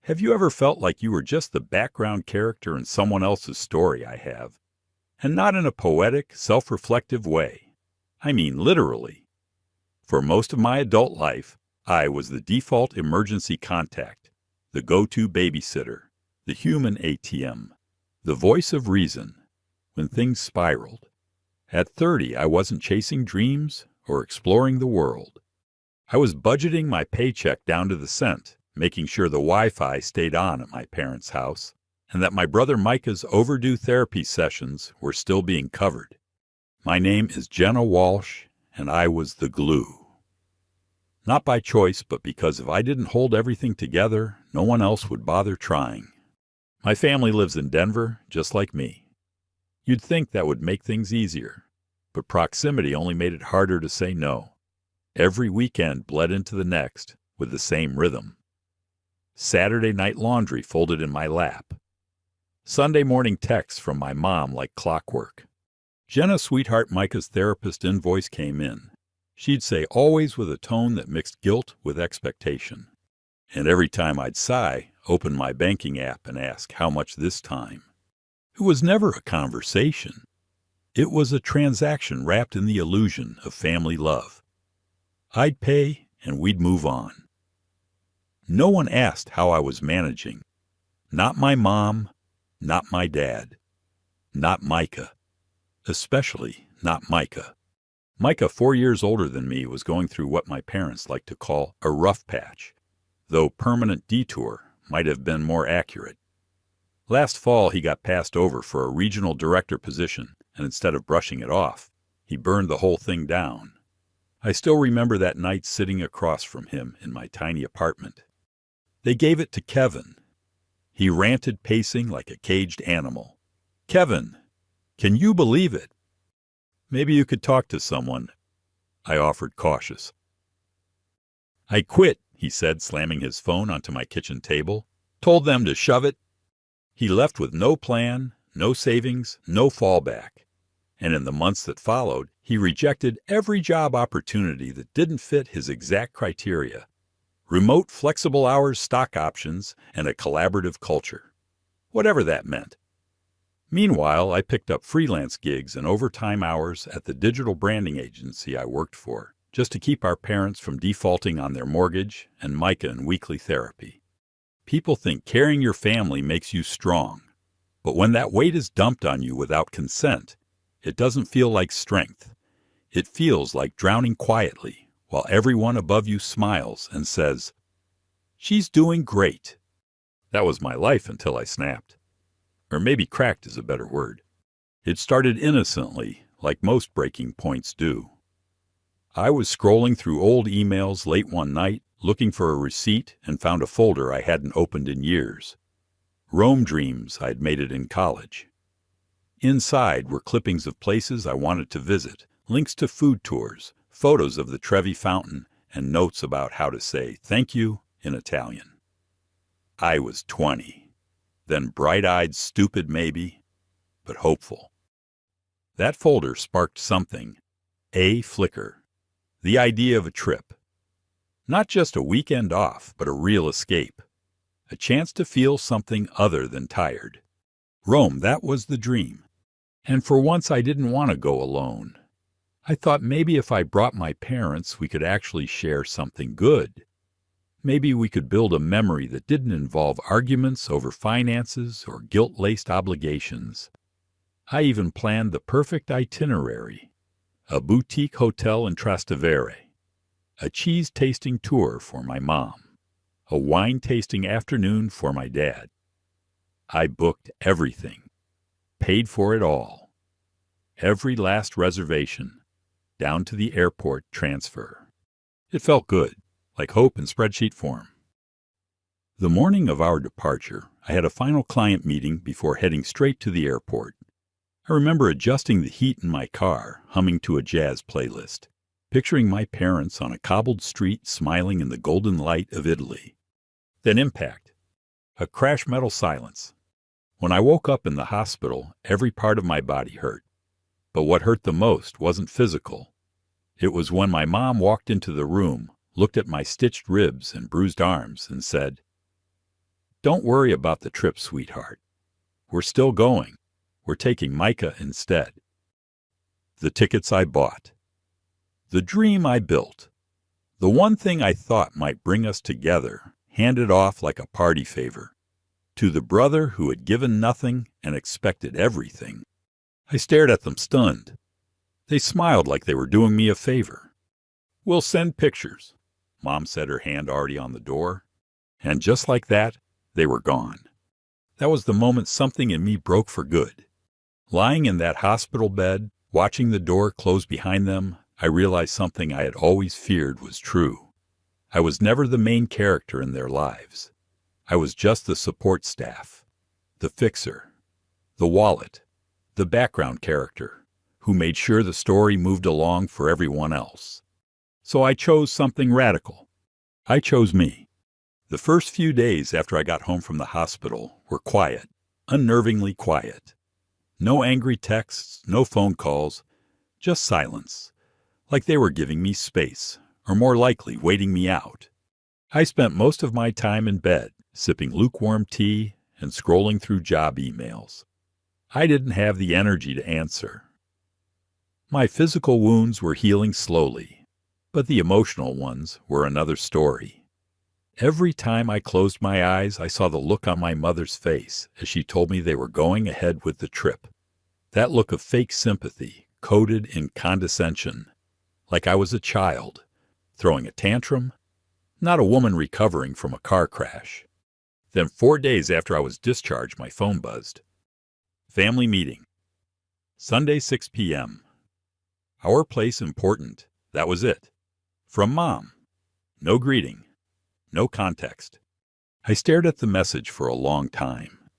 Have you ever felt like you were just the background character in someone else's story? I have. And not in a poetic, self-reflective way. I mean literally. For most of my adult life, I was the default emergency contact, the go-to babysitter, the human ATM, the voice of reason, when things spiraled. At 30, I wasn't chasing dreams or exploring the world. I was budgeting my paycheck down to the cent, making sure the Wi-Fi stayed on at my parents' house, and that my brother Micah's overdue therapy sessions were still being covered. My name is Jenna Walsh, and I was the glue. Not by choice, but because if I didn't hold everything together, no one else would bother trying. My family lives in Denver, just like me. You'd think that would make things easier, but proximity only made it harder to say no. Every weekend bled into the next with the same rhythm. Saturday night laundry folded in my lap. Sunday morning texts from my mom like clockwork. Jenna's sweetheart Micah's therapist invoice came in. She'd say always with a tone that mixed guilt with expectation. And every time I'd sigh, open my banking app and ask how much this time. It was never a conversation. It was a transaction wrapped in the illusion of family love. I'd pay and we'd move on. No one asked how I was managing. Not my mom, not my dad, not Micah. Especially not Micah. Micah, 4 years older than me, was going through what my parents like to call a rough patch, though permanent detour might have been more accurate. Last fall, he got passed over for a regional director position, and instead of brushing it off, he burned the whole thing down. I still remember that night sitting across from him in my tiny apartment. They gave it to Kevin. He ranted, pacing like a caged animal. "Kevin, can you believe it?" "Maybe you could talk to someone," I offered, cautious. "I quit," he said, slamming his phone onto my kitchen table. "Told them to shove it." He left with no plan, no savings, no fallback. And in the months that followed, he rejected every job opportunity that didn't fit his exact criteria. Remote, flexible hours, stock options, and a collaborative culture. Whatever that meant. Meanwhile, I picked up freelance gigs and overtime hours at the digital branding agency I worked for, just to keep our parents from defaulting on their mortgage and Micah in weekly therapy. People think carrying your family makes you strong, but when that weight is dumped on you without consent, it doesn't feel like strength. It feels like drowning quietly while everyone above you smiles and says, "She's doing great." That was my life until I snapped. Or maybe cracked is a better word. It started innocently, like most breaking points do. I was scrolling through old emails late one night, looking for a receipt, and found a folder I hadn't opened in years. Rome dreams I'd made it in college. Inside were clippings of places I wanted to visit, links to food tours, photos of the Trevi Fountain, and notes about how to say thank you in Italian. I was 20. Then bright-eyed, stupid maybe, but hopeful. That folder sparked something, a flicker, the idea of a trip. Not just a weekend off, but a real escape. A chance to feel something other than tired. Rome, that was the dream. And for once I didn't want to go alone. I thought maybe if I brought my parents, we could actually share something good. Maybe we could build a memory that didn't involve arguments over finances or guilt-laced obligations. I even planned the perfect itinerary. A boutique hotel in Trastevere. A cheese-tasting tour for my mom. A wine-tasting afternoon for my dad. I booked everything. Paid for it all. Every last reservation, down to the airport transfer. It felt good. Like hope in spreadsheet form. The morning of our departure, I had a final client meeting before heading straight to the airport. I remember adjusting the heat in my car, humming to a jazz playlist, picturing my parents on a cobbled street smiling in the golden light of Italy. Then impact. A crash metal silence. When I woke up in the hospital, every part of my body hurt. But what hurt the most wasn't physical. It was when my mom walked into the room, looked at my stitched ribs and bruised arms, and said, Don't worry about the trip, sweetheart. We're still going. We're taking Micah instead. The tickets I bought. The dream I built. The one thing I thought might bring us together, handed off like a party favor. To the brother who had given nothing and expected everything. I stared at them stunned. They smiled like they were doing me a favor. We'll send pictures, Mom said, her hand already on the door. And just like that, they were gone. That was the moment something in me broke for good. Lying in that hospital bed, watching the door close behind them, I realized something I had always feared was true. I was never the main character in their lives. I was just the support staff, the fixer, the wallet, the background character, who made sure the story moved along for everyone else. So I chose something radical. I chose me. The first few days after I got home from the hospital were quiet, unnervingly quiet. No angry texts, no phone calls, just silence, like they were giving me space, or more likely waiting me out. I spent most of my time in bed, sipping lukewarm tea and scrolling through job emails. I didn't have the energy to answer. My physical wounds were healing slowly, but the emotional ones were another story. Every time I closed my eyes, I saw the look on my mother's face as she told me they were going ahead with the trip. That look of fake sympathy, coated in condescension, like I was a child, throwing a tantrum, not a woman recovering from a car crash. Then 4 days after I was discharged, my phone buzzed. Family meeting. Sunday, 6 p.m. Our place important. That was it. From Mom. No greeting. No context. I stared at the message for a long time.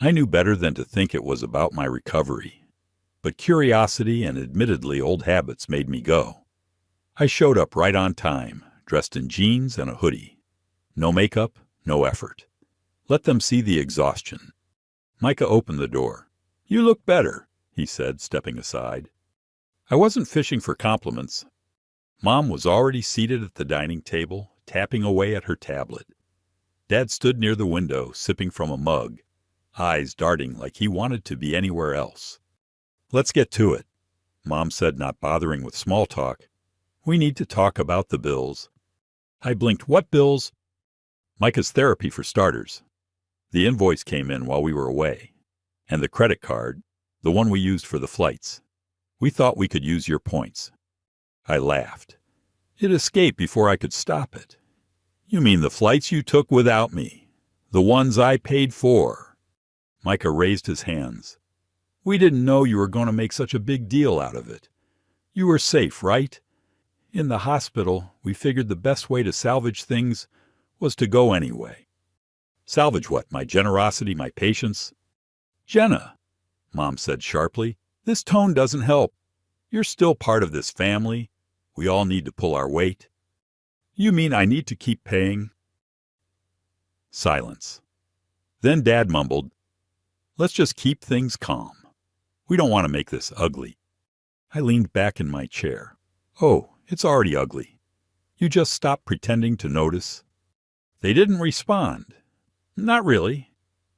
I knew better than to think it was about my recovery. But curiosity and admittedly old habits made me go. I showed up right on time, dressed in jeans and a hoodie. No makeup, no effort. Let them see the exhaustion. Micah opened the door. "You look better," he said, stepping aside. I wasn't fishing for compliments. Mom was already seated at the dining table, tapping away at her tablet. Dad stood near the window, sipping from a mug, eyes darting like he wanted to be anywhere else. "Let's get to it," Mom said, not bothering with small talk. "We need to talk about the bills." I blinked. "What bills?" "Micah's therapy for starters. The invoice came in while we were away. And the credit card, the one we used for the flights. We thought we could use your points." I laughed. It escaped before I could stop it. "You mean the flights you took without me? The ones I paid for?" Micah raised his hands. "We didn't know you were going to make such a big deal out of it. You were safe, right? In the hospital, we figured the best way to salvage things was to go anyway." "Salvage what? My generosity, my patience?" "Jenna," Mom said sharply, "this tone doesn't help. You're still part of this family. We all need to pull our weight." "You mean I need to keep paying?" Silence. Then Dad mumbled, "Let's just keep things calm. We don't want to make this ugly." I leaned back in my chair. "Oh, it's already ugly. You just stop pretending to notice." They didn't respond. Not really.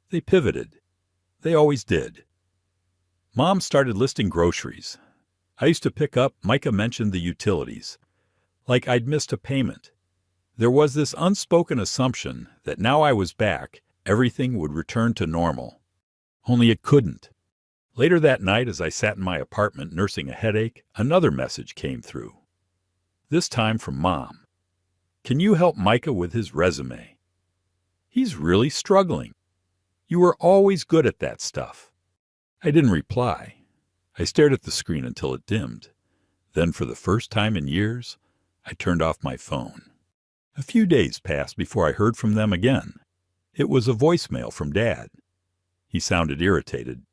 They pivoted. They always did. Mom started listing groceries. I used to pick up. Micah mentioned the utilities. Like I'd missed a payment. There was this unspoken assumption that now I was back, everything would return to normal. Only it couldn't. Later that night, as I sat in my apartment nursing a headache, another message came through. This time from Mom. "Can you help Micah with his resume? He's really struggling. You were always good at that stuff." I didn't reply. I stared at the screen until it dimmed. Then, for the first time in years, I turned off my phone. A few days passed before I heard from them again. It was a voicemail from Dad. He sounded irritated.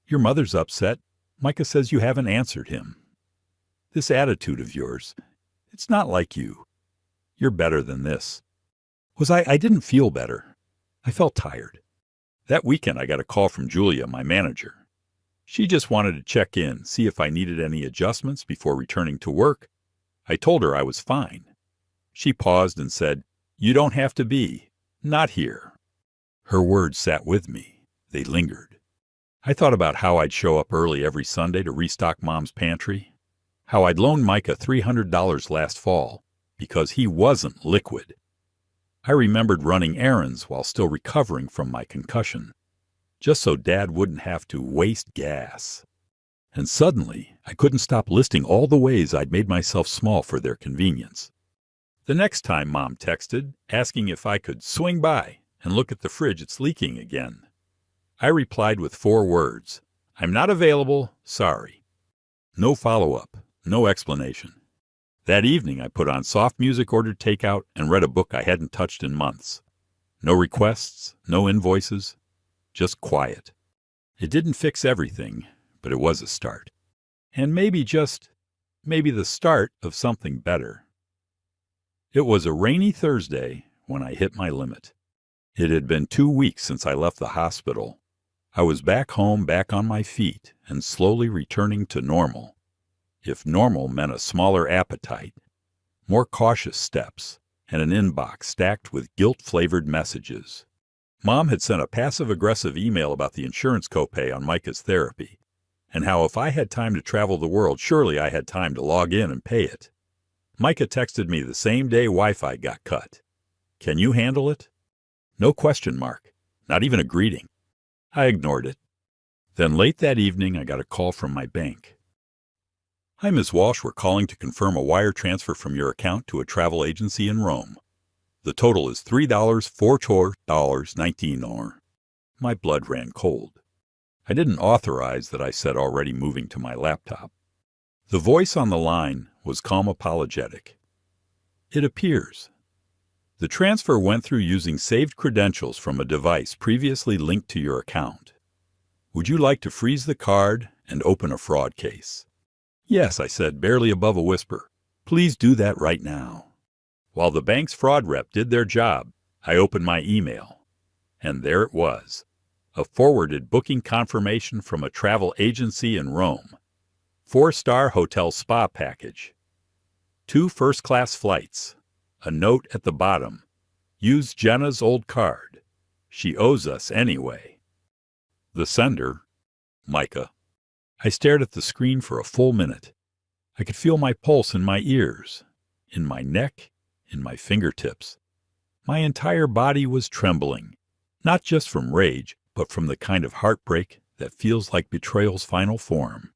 "Your mother's upset. Micah says you haven't answered him. This attitude of yours, it's not like you. You're better than this." I didn't feel better. I felt tired. That weekend I got a call from Julia, my manager. She just wanted to check in, see if I needed any adjustments before returning to work. I told her I was fine. She paused and said, "You don't have to be. Not here." Her words sat with me. They lingered. I thought about how I'd show up early every Sunday to restock Mom's pantry, how I'd loaned Micah $300 last fall because he wasn't liquid. I remembered running errands while still recovering from my concussion, just so Dad wouldn't have to waste gas. And suddenly, I couldn't stop listing all the ways I'd made myself small for their convenience. The next time Mom texted, asking if I could swing by and look at the fridge it's leaking again, I replied with 4 words, "I'm not available, sorry." No follow-up, no explanation. That evening, I put on soft music, ordered takeout, and read a book I hadn't touched in months. No requests, no invoices, just quiet. It didn't fix everything, but it was a start. And maybe the start of something better. It was a rainy Thursday when I hit my limit. It had been 2 weeks since I left the hospital. I was back home, back on my feet, and slowly returning to normal. If normal meant a smaller appetite, more cautious steps, and an inbox stacked with guilt-flavored messages. Mom had sent a passive-aggressive email about the insurance copay on Micah's therapy, and how if I had time to travel the world, surely I had time to log in and pay it. Micah texted me the same day Wi-Fi got cut. "Can you handle it?" No question mark, not even a greeting. I ignored it. Then late that evening, I got a call from my bank. "Hi, Ms. Walsh, we're calling to confirm a wire transfer from your account to a travel agency in Rome. The total is $3,419. My blood ran cold. I didn't authorize that I said already moving to my laptop. The voice on the line was calm apologetic. "It appears. The transfer went through using saved credentials from a device previously linked to your account. Would you like to freeze the card and open a fraud case?" "Yes," I said, barely above a whisper. "Please do that right now." While the bank's fraud rep did their job, I opened my email. And there it was, a forwarded booking confirmation from a travel agency in Rome. 4-star hotel spa package. 2 first-class flights. A note at the bottom. "Use Jenna's old card. She owes us anyway." The sender, Micah. I stared at the screen for a full minute. I could feel my pulse in my ears, in my neck, in my fingertips. My entire body was trembling, not just from rage, but from the kind of heartbreak that feels like betrayal's final form.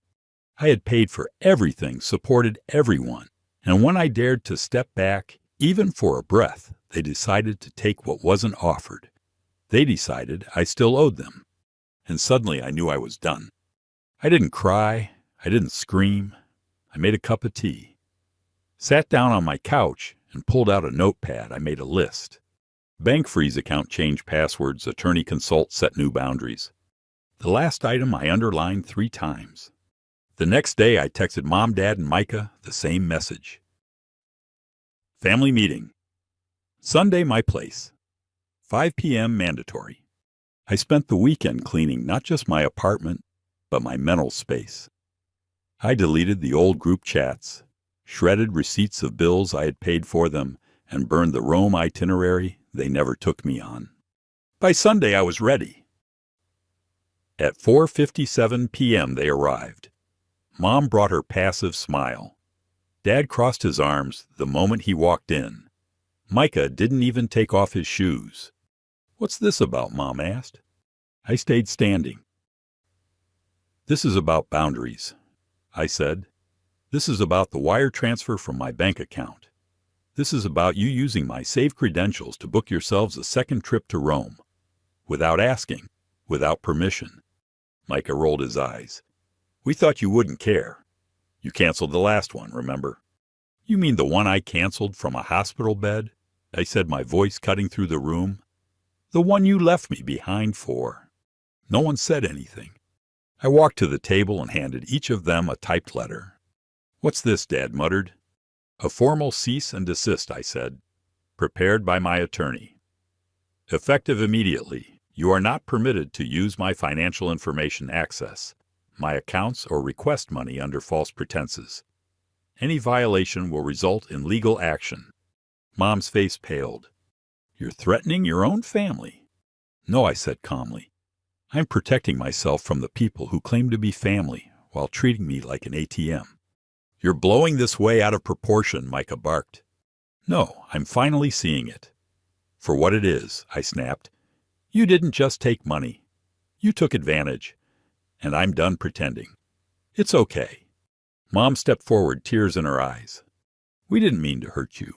I had paid for everything, supported everyone, and when I dared to step back, even for a breath, they decided to take what wasn't offered. They decided I still owed them. And suddenly I knew I was done. I didn't cry. I didn't scream. I made a cup of tea, sat down on my couch, and pulled out a notepad. I made a list. Bank freeze account change passwords, attorney consult, set new boundaries. The last item I underlined 3 times. The next day I texted Mom, Dad, and Micah the same message. Family meeting. Sunday, my place. 5 p.m. mandatory. I spent the weekend cleaning not just my apartment, but my mental space. I deleted the old group chats, shredded receipts of bills I had paid for them, and burned the Rome itinerary they never took me on. By Sunday, I was ready. At 4:57 p.m. they arrived. Mom brought her passive smile. Dad crossed his arms the moment he walked in. Micah didn't even take off his shoes. "What's this about?" Mom asked. I stayed standing. "This is about boundaries," I said. "This is about the wire transfer from my bank account. This is about you using my saved credentials to book yourselves a second trip to Rome. Without asking, without permission." Micah rolled his eyes. "We thought you wouldn't care. You canceled the last one, remember?" "You mean the one I canceled from a hospital bed?" I said, my voice cutting through the room. "The one you left me behind for." No one said anything. I walked to the table and handed each of them a typed letter. "What's this?" Dad muttered. "A formal cease and desist," I said. "Prepared by my attorney. Effective immediately. You are not permitted to use my financial information access, my accounts, or request money under false pretenses. Any violation will result in legal action." Mom's face paled. "You're threatening your own family." No, I said calmly. I'm protecting myself from the people who claim to be family while treating me like an ATM. You're blowing this way out of proportion, Micah barked. No, I'm finally seeing it. For what it is, I snapped. You didn't just take money. You took advantage. And I'm done pretending. It's okay. Mom stepped forward, tears in her eyes. We didn't mean to hurt you.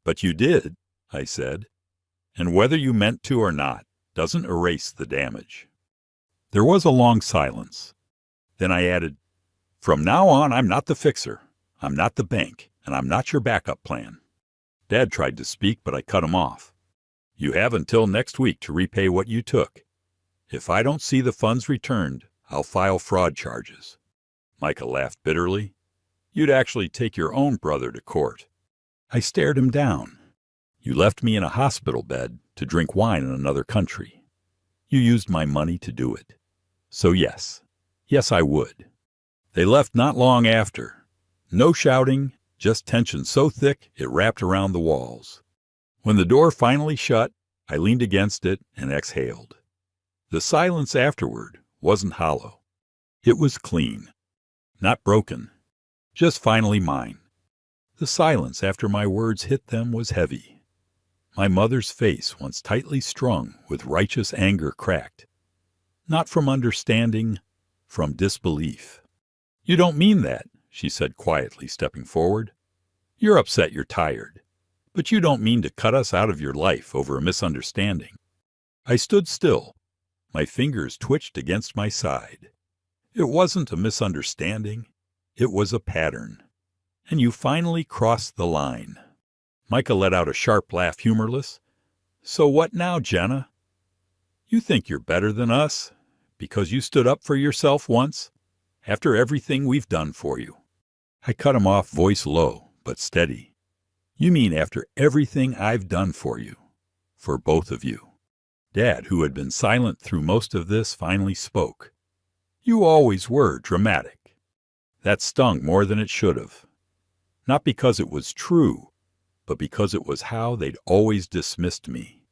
But you did, I said. And whether you meant to or not doesn't erase the damage. There was a long silence. Then I added, From now on, I'm not the fixer. I'm not the bank, and I'm not your backup plan. Dad tried to speak, but I cut him off. You have until next week to repay what you took. If I don't see the funds returned, I'll file fraud charges. Micah laughed bitterly. You'd actually take your own brother to court. I stared him down. You left me in a hospital bed to drink wine in another country. You used my money to do it. So yes, I would. They left not long after. No shouting, just tension so thick it wrapped around the walls. When the door finally shut, I leaned against it and exhaled. The silence afterward wasn't hollow. It was clean. Not broken. Just finally mine. The silence after my words hit them was heavy. My mother's face, once tightly strung with righteous anger, cracked. Not from understanding, from disbelief. You don't mean that, she said quietly, stepping forward. You're upset you're tired, but you don't mean to cut us out of your life over a misunderstanding. I stood still. My fingers twitched against my side. It wasn't a misunderstanding. It was a pattern. And you finally crossed the line. Micah let out a sharp laugh, humorless. So what now, Jenna? You think you're better than us because you stood up for yourself once, after everything we've done for you. I cut him off, voice low but steady. You mean after everything I've done for you, for both of you. Dad, who had been silent through most of this, finally spoke. You always were dramatic. That stung more than it should have. Not because it was true, but because it was how they'd always dismissed me,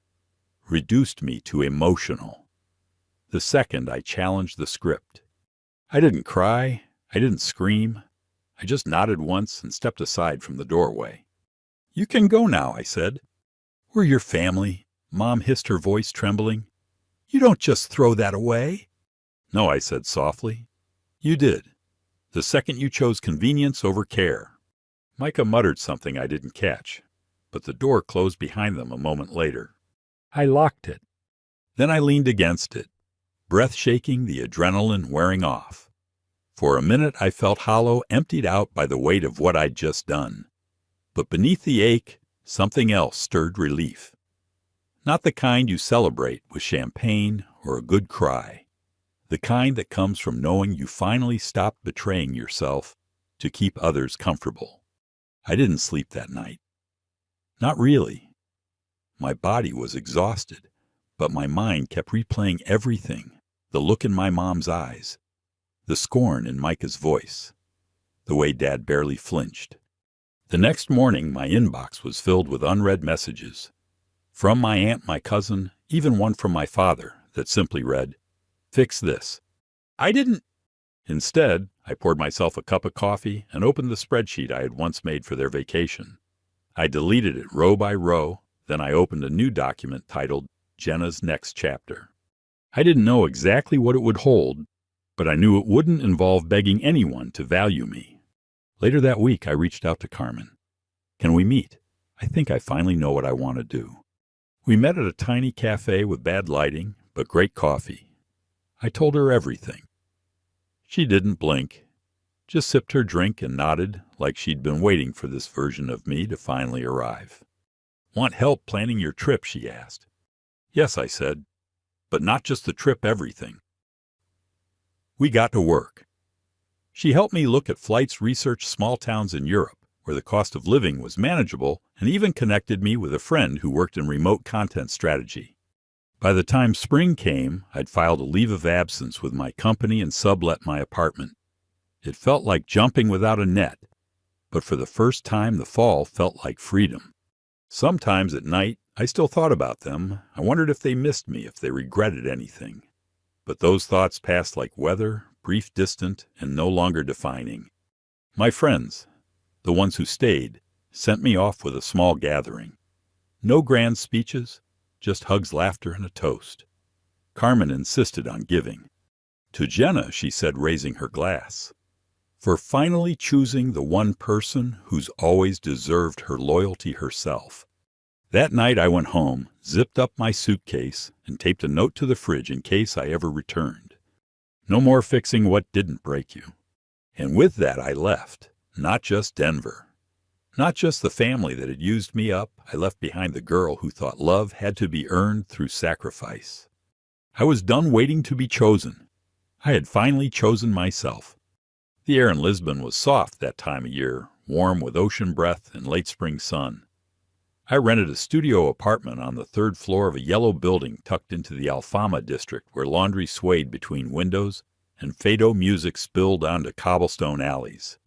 reduced me to emotional. The second I challenged the script. I didn't cry, I didn't scream. I just nodded once and stepped aside from the doorway. You can go now, I said. We're your family, Mom hissed, her voice trembling. You don't just throw that away. No, I said softly. You did. The second you chose convenience over care. Micah muttered something I didn't catch, but the door closed behind them a moment later. I locked it. Then I leaned against it, breath shaking, the adrenaline wearing off. For a minute I felt hollow, emptied out by the weight of what I'd just done. But beneath the ache, something else stirred relief. Not the kind you celebrate with champagne or a good cry. The kind that comes from knowing you finally stopped betraying yourself to keep others comfortable. I didn't sleep that night. Not really. My body was exhausted, but my mind kept replaying everything, the look in my mom's eyes, the scorn in Micah's voice, the way Dad barely flinched. The next morning, my inbox was filled with unread messages. From my aunt, my cousin, even one from my father that simply read, Fix this. I didn't. Instead, I poured myself a cup of coffee and opened the spreadsheet I had once made for their vacation. I deleted it row by row, then I opened a new document titled Jenna's Next Chapter. I didn't know exactly what it would hold, but I knew it wouldn't involve begging anyone to value me. Later that week, I reached out to Carmen. Can we meet? I think I finally know what I want to do. We met at a tiny cafe with bad lighting, but great coffee. I told her everything. She didn't blink, just sipped her drink and nodded like she'd been waiting for this version of me to finally arrive. Want help planning your trip, she asked. Yes, I said, but not just the trip, everything. We got to work. She helped me look at flights, research small towns in Europe, where the cost of living was manageable, and even connected me with a friend who worked in remote content strategy. By the time spring came, I'd filed a leave of absence with my company and sublet my apartment. It felt like jumping without a net, but for the first time the fall felt like freedom. Sometimes at night, I still thought about them. I wondered if they missed me, if they regretted anything. But those thoughts passed like weather, brief, distant, and no longer defining. My friends, the ones who stayed, sent me off with a small gathering. No grand speeches, just hugs, laughter, and a toast. Carmen insisted on giving. To Jenna, she said, raising her glass, for finally choosing the one person who's always deserved her loyalty herself. That night I went home, zipped up my suitcase, and taped a note to the fridge in case I ever returned. No more fixing what didn't break you. And with that I left, not just Denver. Not just the family that had used me up, I left behind the girl who thought love had to be earned through sacrifice. I was done waiting to be chosen. I had finally chosen myself. The air in Lisbon was soft that time of year, warm with ocean breath and late spring sun. I rented a studio apartment on the third floor of a yellow building tucked into the Alfama district where laundry swayed between windows and fado music spilled onto cobblestone alleys.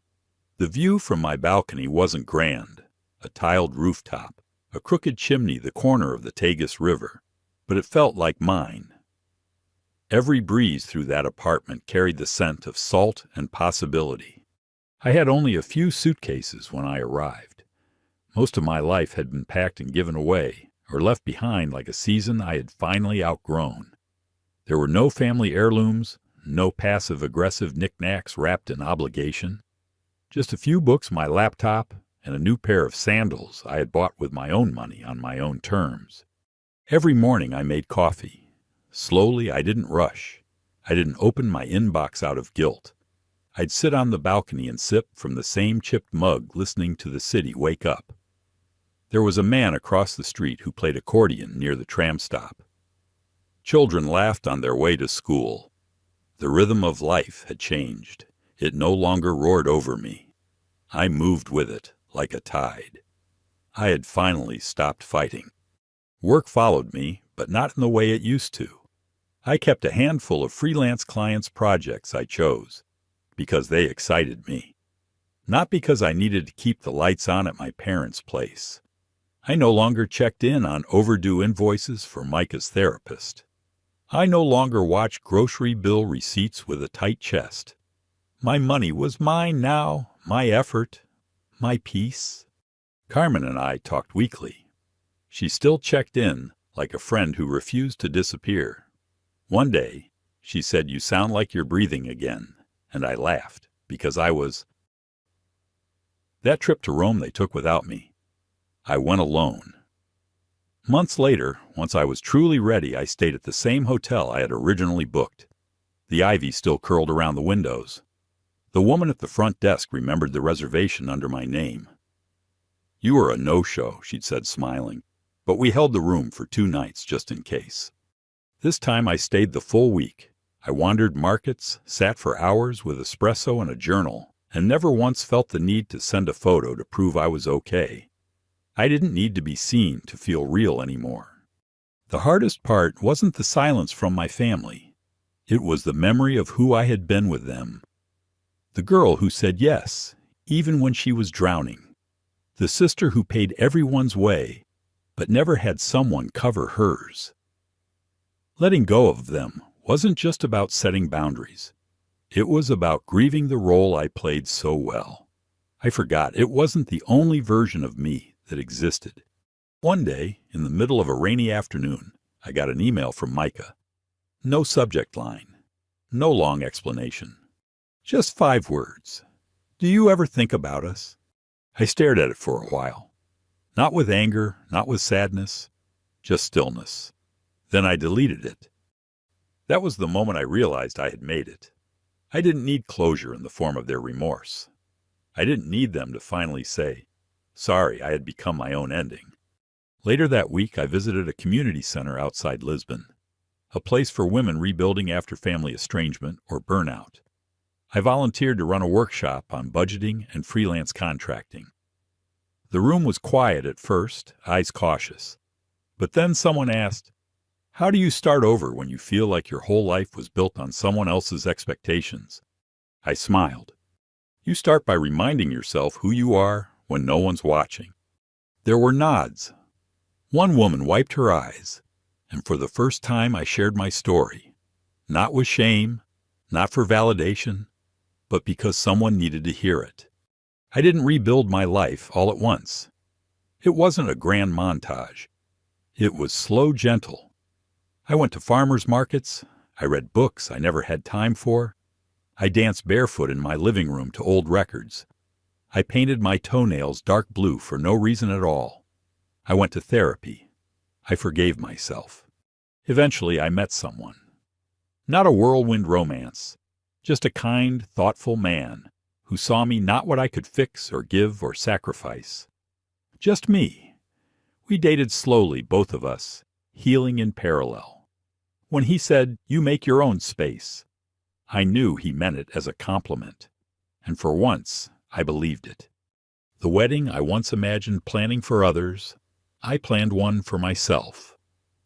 The view from my balcony wasn't grand, a tiled rooftop, a crooked chimney the corner of the Tagus River, but it felt like mine. Every breeze through that apartment carried the scent of salt and possibility. I had only a few suitcases when I arrived. Most of my life had been packed and given away, or left behind like a season I had finally outgrown. There were no family heirlooms, no passive-aggressive knickknacks wrapped in obligation. Just a few books, my laptop, and a new pair of sandals I had bought with my own money on my own terms. Every morning I made coffee. Slowly, I didn't rush. I didn't open my inbox out of guilt. I'd sit on the balcony and sip from the same chipped mug, listening to the city wake up. There was a man across the street who played accordion near the tram stop. Children laughed on their way to school. The rhythm of life had changed. It no longer roared over me. I moved with it, like a tide. I had finally stopped fighting. Work followed me, but not in the way it used to. I kept a handful of freelance clients' projects I chose, because they excited me. Not because I needed to keep the lights on at my parents' place. I no longer checked in on overdue invoices for Micah's therapist. I no longer watched grocery bill receipts with a tight chest. My money was mine now, my effort, my peace. Carmen and I talked weekly. She still checked in, like a friend who refused to disappear. One day, she said, "You sound like you're breathing again," and I laughed, because I was. That trip to Rome they took without me. I went alone. Months later, once I was truly ready, I stayed at the same hotel I had originally booked. The ivy still curled around the windows. The woman at the front desk remembered the reservation under my name. "You were a no-show," she'd said, smiling, "but we held the room for 2 nights just in case." This time I stayed the full week. I wandered markets, sat for hours with espresso and a journal, and never once felt the need to send a photo to prove I was okay. I didn't need to be seen to feel real anymore. The hardest part wasn't the silence from my family. It was the memory of who I had been with them. The girl who said yes, even when she was drowning. The sister who paid everyone's way, but never had someone cover hers. Letting go of them wasn't just about setting boundaries. It was about grieving the role I played so well. I forgot it wasn't the only version of me that existed. One day, in the middle of a rainy afternoon, I got an email from Micah. No subject line. No long explanation. Just 5 words. "Do you ever think about us?" I stared at it for a while. Not with anger, not with sadness, just stillness. Then I deleted it. That was the moment I realized I had made it. I didn't need closure in the form of their remorse. I didn't need them to finally say, "Sorry, I had become my own ending." Later that week, I visited a community center outside Lisbon, a place for women rebuilding after family estrangement or burnout. I volunteered to run a workshop on budgeting and freelance contracting. The room was quiet at first, eyes cautious. But then someone asked, "How do you start over when you feel like your whole life was built on someone else's expectations?" I smiled. You start by reminding yourself who you are when no one's watching. There were nods. One woman wiped her eyes, and for the first time I shared my story, not with shame, not for validation, but because someone needed to hear it. I didn't rebuild my life all at once. It wasn't a grand montage. It was slow, gentle. I went to farmers markets. I read books I never had time for. I danced barefoot in my living room to old records. I painted my toenails dark blue for no reason at all. I went to therapy. I forgave myself. Eventually, I met someone. Not a whirlwind romance, just a kind, thoughtful man who saw me not what I could fix or give or sacrifice. Just me. We dated slowly, both of us, healing in parallel. When he said, "You make your own space," I knew he meant it as a compliment, and for once I believed it. The wedding I once imagined planning for others, I planned one for myself.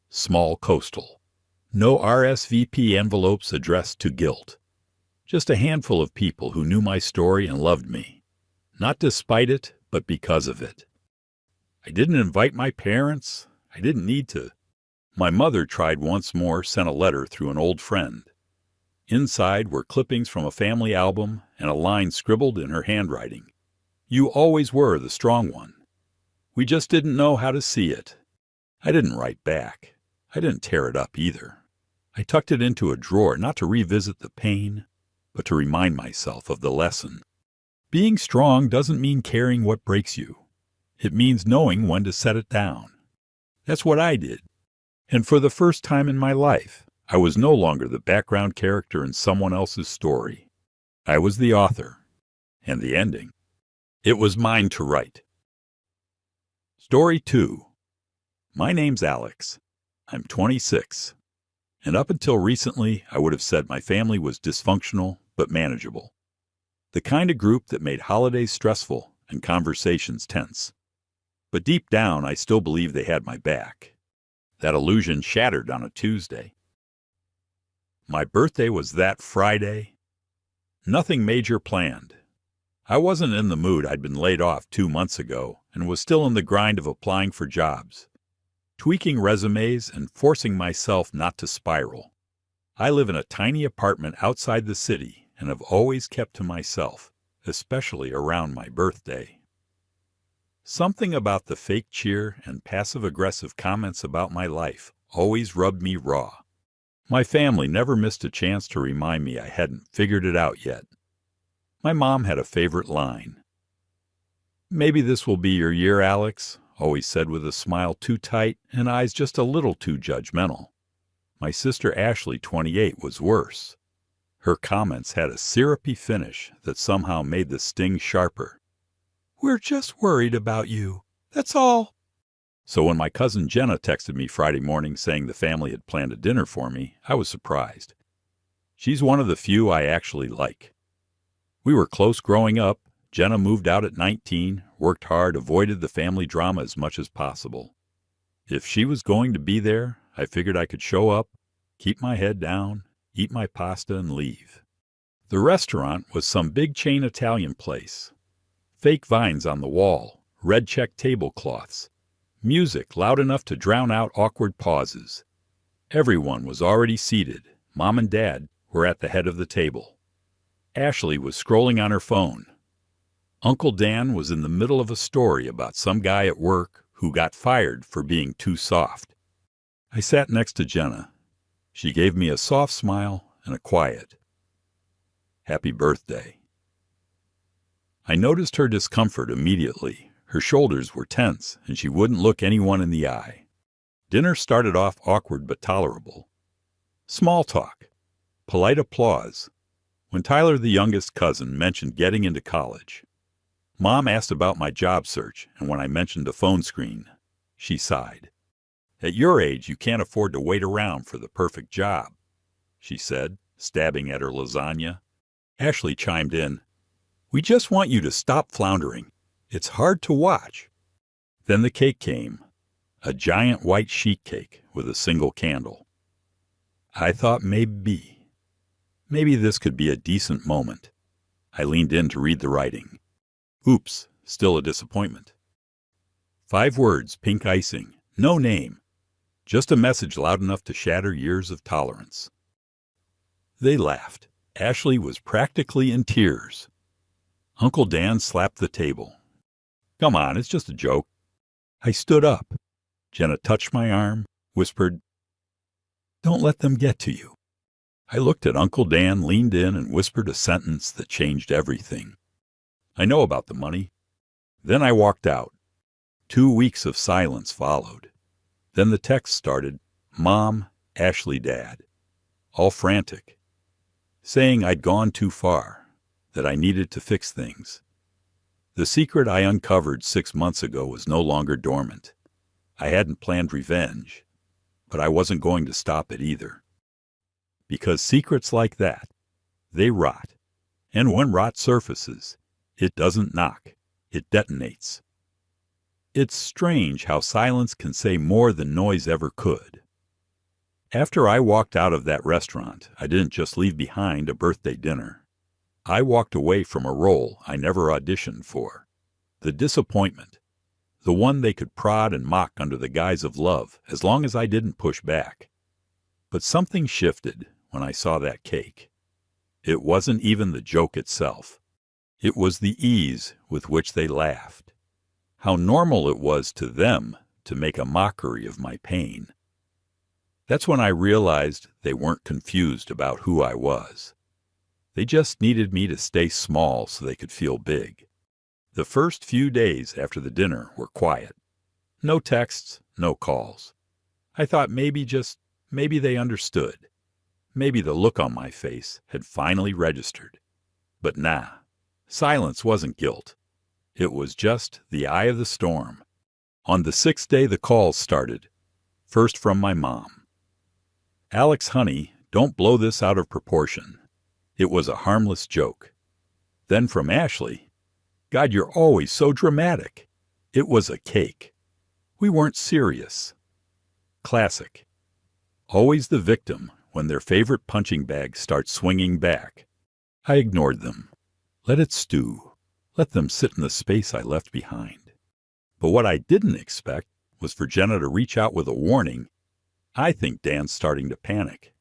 Small, coastal. No RSVP envelopes addressed to guilt. Just a handful of people who knew my story and loved me. Not despite it, but because of it. I didn't invite my parents. I didn't need to. My mother tried once more, sent a letter through an old friend. Inside were clippings from a family album and a line scribbled in her handwriting. "You always were the strong one. We just didn't know how to see it." I didn't write back. I didn't tear it up either. I tucked it into a drawer, not to revisit the pain, but to remind myself of the lesson. Being strong doesn't mean carrying what breaks you. It means knowing when to set it down. That's what I did. And for the first time in my life, I was no longer the background character in someone else's story. I was the author, and the ending. It was mine to write. Story 2. My name's Alex. I'm 26. And up until recently, I would have said my family was dysfunctional but manageable. The kind of group that made holidays stressful and conversations tense. But deep down, I still believed they had my back. That illusion shattered on a Tuesday. My birthday was that Friday. Nothing major planned. I wasn't in the mood. I'd been laid off 2 months ago and was still in the grind of applying for jobs, tweaking resumes and forcing myself not to spiral. I live in a tiny apartment outside the city and have always kept to myself, especially around my birthday. Something about the fake cheer and passive-aggressive comments about my life always rubbed me raw. My family never missed a chance to remind me I hadn't figured it out yet. My mom had a favorite line. "Maybe this will be your year, Alex," always said with a smile too tight and eyes just a little too judgmental. My sister Ashley, 28, was worse. Her comments had a syrupy finish that somehow made the sting sharper. "We're just worried about you. That's all." So when my cousin Jenna texted me Friday morning saying the family had planned a dinner for me, I was surprised. She's one of the few I actually like. We were close growing up. Jenna moved out at 19, worked hard, avoided the family drama as much as possible. If she was going to be there, I figured I could show up, keep my head down, eat my pasta, and leave. The restaurant was some big chain Italian place. Fake vines on the wall, red check tablecloths, music loud enough to drown out awkward pauses. Everyone was already seated. Mom and Dad were at the head of the table. Ashley was scrolling on her phone. Uncle Dan was in the middle of a story about some guy at work who got fired for being too soft. I sat next to Jenna. She gave me a soft smile and a quiet, "Happy birthday." I noticed her discomfort immediately. Her shoulders were tense, and she wouldn't look anyone in the eye. Dinner started off awkward but tolerable. Small talk. Polite applause. When Tyler, the youngest cousin, mentioned getting into college. Mom asked about my job search, and when I mentioned a phone screen, she sighed. "At your age, you can't afford to wait around for the perfect job," she said, stabbing at her lasagna. Ashley chimed in, "We just want you to stop floundering. It's hard to watch." Then the cake came, a giant white sheet cake with a single candle. I thought maybe this could be a decent moment. I leaned in to read the writing. Oops, still a disappointment. 5 words, pink icing, No name. Just a message loud enough to shatter years of tolerance. They laughed. Ashley was practically in tears. Uncle Dan slapped the table. Come on, it's just a joke. I stood up. Jenna touched my arm, whispered, Don't let them get to you. I looked at Uncle Dan, leaned in, and whispered a sentence that changed everything. I know about the money. Then I walked out. 2 weeks of silence followed. Then the text started, Mom, Ashley, Dad. All frantic. Saying I'd gone too far, that I needed to fix things. The secret I uncovered 6 months ago was no longer dormant. I hadn't planned revenge, but I wasn't going to stop it either. Because secrets like that, they rot. And when rot surfaces, it doesn't knock, it detonates. It's strange how silence can say more than noise ever could. After I walked out of that restaurant, I didn't just leave behind a birthday dinner. I walked away from a role I never auditioned for. The disappointment. The one they could prod and mock under the guise of love as long as I didn't push back. But something shifted when I saw that cake. It wasn't even the joke itself. It was the ease with which they laughed. How normal it was to them to make a mockery of my pain. That's when I realized they weren't confused about who I was. They just needed me to stay small so they could feel big. The first few days after the dinner were quiet. No texts, no calls. I thought maybe they understood. Maybe the look on my face had finally registered. But nah, silence wasn't guilt. It was just the eye of the storm. On the 6th day the calls started, first from my mom. Alex, honey, don't blow this out of proportion. It was a harmless joke. Then from Ashley, God, you're always so dramatic. It was a cake. We weren't serious. Classic. Always the victim when their favorite punching bag starts swinging back. I ignored them. Let it stew. Let them sit in the space I left behind. But what I didn't expect was for Jenna to reach out with a warning. I think Dan's starting to panic.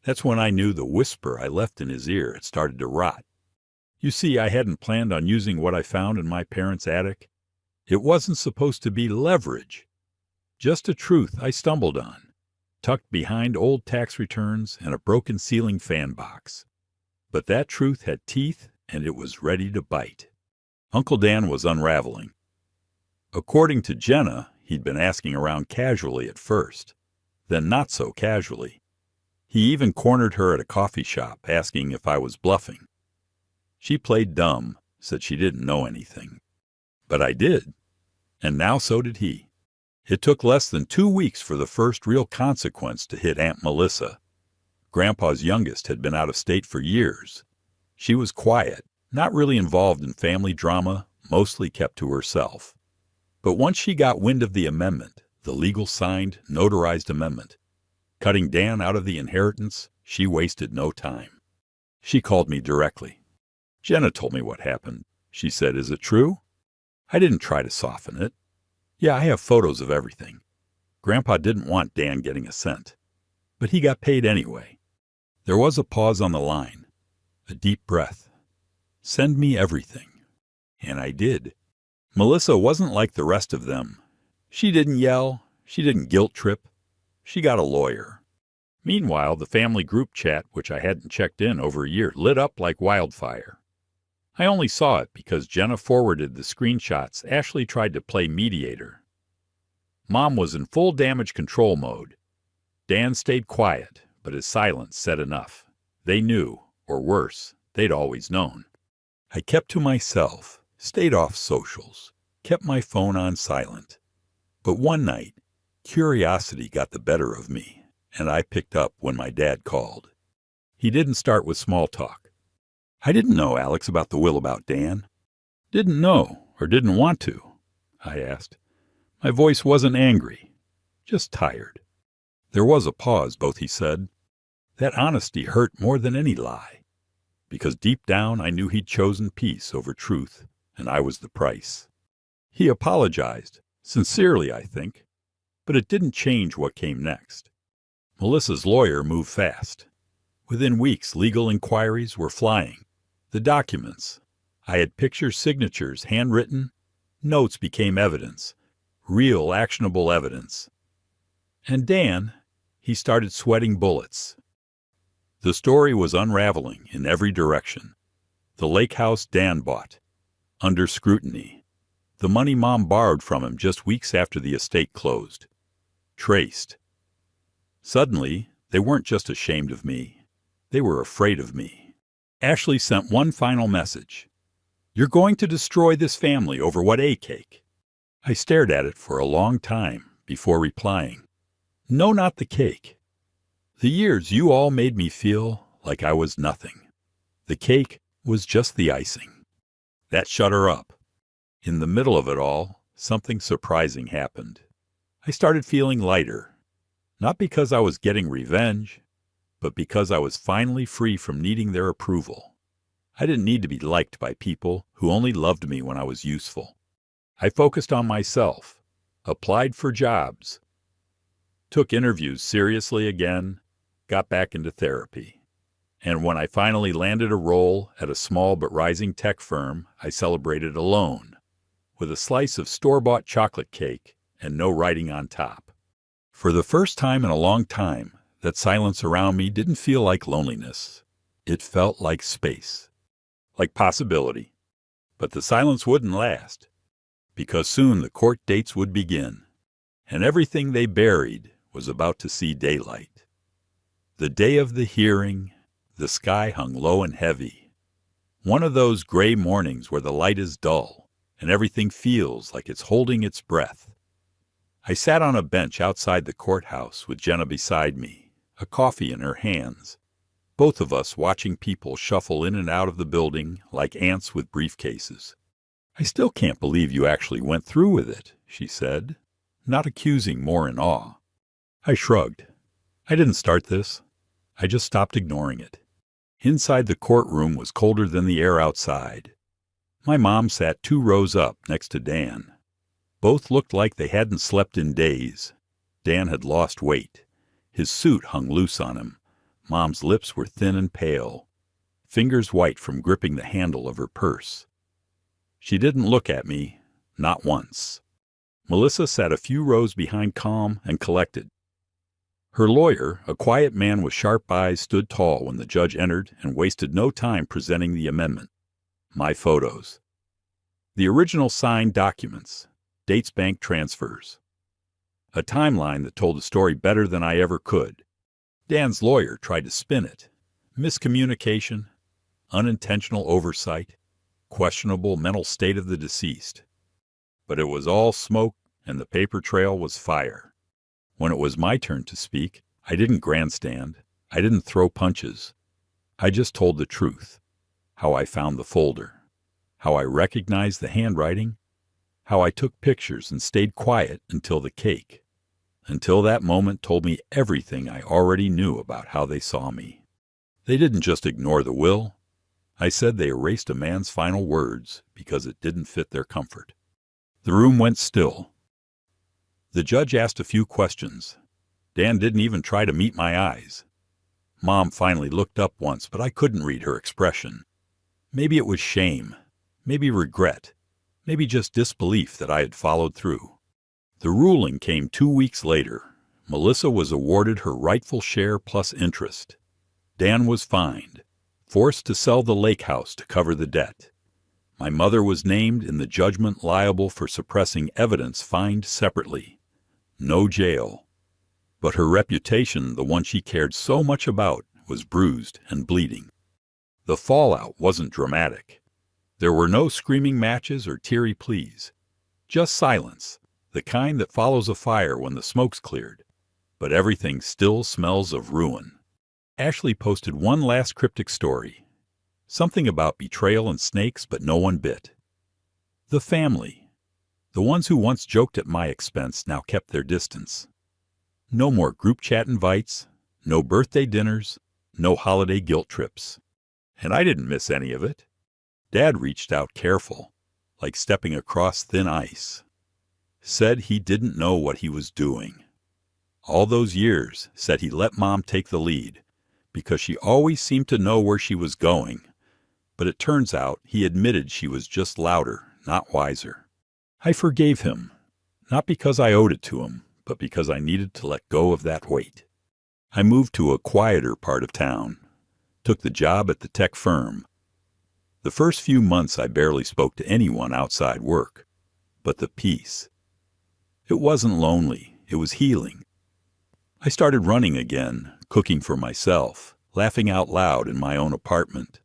That's when I knew the whisper I left in his ear had started to rot. You see, I hadn't planned on using what I found in my parents' attic. It wasn't supposed to be leverage. Just a truth I stumbled on, tucked behind old tax returns and a broken ceiling fan box. But that truth had teeth, and it was ready to bite. Uncle Dan was unraveling. According to Jenna, he'd been asking around casually at first, then not so casually. He even cornered her at a coffee shop, asking if I was bluffing. She played dumb, said she didn't know anything. But I did, and now so did he. It took less than 2 weeks for the first real consequence to hit Aunt Melissa. Grandpa's youngest had been out of state for years. She was quiet, not really involved in family drama, mostly kept to herself. But once she got wind of the amendment, the legal signed, notarized amendment, cutting Dan out of the inheritance, she wasted no time. She called me directly. Jenna told me what happened. She said, "Is it true?" I didn't try to soften it. Yeah, I have photos of everything. Grandpa didn't want Dan getting a cent, but he got paid anyway. There was a pause on the line, a deep breath. Send me everything. And I did. Melissa wasn't like the rest of them. She didn't yell. She didn't guilt trip. She got a lawyer. Meanwhile, the family group chat, which I hadn't checked in over a year, lit up like wildfire. I only saw it because Jenna forwarded the screenshots Ashley tried to play mediator. Mom was in full damage control mode. Dan stayed quiet, but his silence said enough. They knew, or worse, they'd always known. I kept to myself, stayed off socials, kept my phone on silent. But one night, curiosity got the better of me, and I picked up when my dad called. He didn't start with small talk. I didn't know, Alex, about the will about Dan. Didn't know, or didn't want to, I asked. My voice wasn't angry, just tired. There was a pause, both he said. That honesty hurt more than any lie, because deep down I knew he'd chosen peace over truth, and I was the price. He apologized, sincerely, I think, But it didn't change what came next. Melissa's lawyer moved fast. Within weeks, legal inquiries were flying. The documents. I had pictures, signatures, handwritten. Notes became evidence. Real, actionable evidence. And Dan, he started sweating bullets. The story was unraveling in every direction. The lake house Dan bought. Under scrutiny. The money Mom borrowed from him just weeks after the estate closed. Traced. Suddenly, they weren't just ashamed of me. They were afraid of me. Ashley sent one final message. "You're going to destroy this family over what cake?" I stared at it for a long time before replying. "No, not the cake. The years you all made me feel like I was nothing. The cake was just the icing." That shut her up. In the middle of it all, something surprising happened. I started feeling lighter. Not because I was getting revenge, but because I was finally free from needing their approval. I didn't need to be liked by people who only loved me when I was useful. I focused on myself, applied for jobs, took interviews seriously again, got back into therapy. And when I finally landed a role at a small but rising tech firm, I celebrated alone, with a slice of store-bought chocolate cake and no writing on top. For the first time in a long time, that silence around me didn't feel like loneliness. It felt like space, like possibility. But the silence wouldn't last, because soon the court dates would begin, and everything they buried was about to see daylight. The day of the hearing, the sky hung low and heavy. One of those gray mornings where the light is dull, and everything feels like it's holding its breath. I sat on a bench outside the courthouse with Jenna beside me, a coffee in her hands, both of us watching people shuffle in and out of the building like ants with briefcases. "I still can't believe you actually went through with it," she said, not accusing, more in awe. I shrugged. I didn't start this. I just stopped ignoring it. Inside the courtroom was colder than the air outside. My mom sat 2 rows up next to Dan. Both looked like they hadn't slept in days. Dan had lost weight. His suit hung loose on him. Mom's lips were thin and pale, fingers white from gripping the handle of her purse. She didn't look at me, not once. Melissa sat a few rows behind, calm and collected. Her lawyer, a quiet man with sharp eyes, stood tall when the judge entered and wasted no time presenting the amendment. My photos. The original signed documents. Dates bank transfers. A timeline that told the story better than I ever could. Dan's lawyer tried to spin it. Miscommunication, unintentional oversight, questionable mental state of the deceased. But it was all smoke, and the paper trail was fire. When it was my turn to speak, I didn't grandstand. I didn't throw punches. I just told the truth. How I found the folder. How I recognized the handwriting. How I took pictures and stayed quiet until the cake. Until that moment told me everything I already knew about how they saw me. They didn't just ignore the will. I said they erased a man's final words because it didn't fit their comfort. The room went still. The judge asked a few questions. Dan didn't even try to meet my eyes. Mom finally looked up once, but I couldn't read her expression. Maybe it was shame, maybe regret, maybe just disbelief that I had followed through. The ruling came 2 weeks later. Melissa was awarded her rightful share plus interest. Dan was fined, forced to sell the lake house to cover the debt. My mother was named in the judgment liable for suppressing evidence, fined separately. No jail. But her reputation, the one she cared so much about, was bruised and bleeding. The fallout wasn't dramatic. There were no screaming matches or teary pleas. Just silence, the kind that follows a fire when the smoke's cleared. But everything still smells of ruin. Ashley posted one last cryptic story. Something about betrayal and snakes, but no one bit. The family. The ones who once joked at my expense now kept their distance. No more group chat invites, no birthday dinners, no holiday guilt trips. And I didn't miss any of it. Dad reached out careful, like stepping across thin ice. said he didn't know what he was doing. All those years, said he let Mom take the lead, because she always seemed to know where she was going. But it turns out he admitted she was just louder, not wiser. I forgave him, not because I owed it to him, but because I needed to let go of that weight. I moved to a quieter part of town, took the job at the tech firm. The first few months I barely spoke to anyone outside work, but the peace. It wasn't lonely, it was healing. I started running again, cooking for myself, laughing out loud in my own apartment.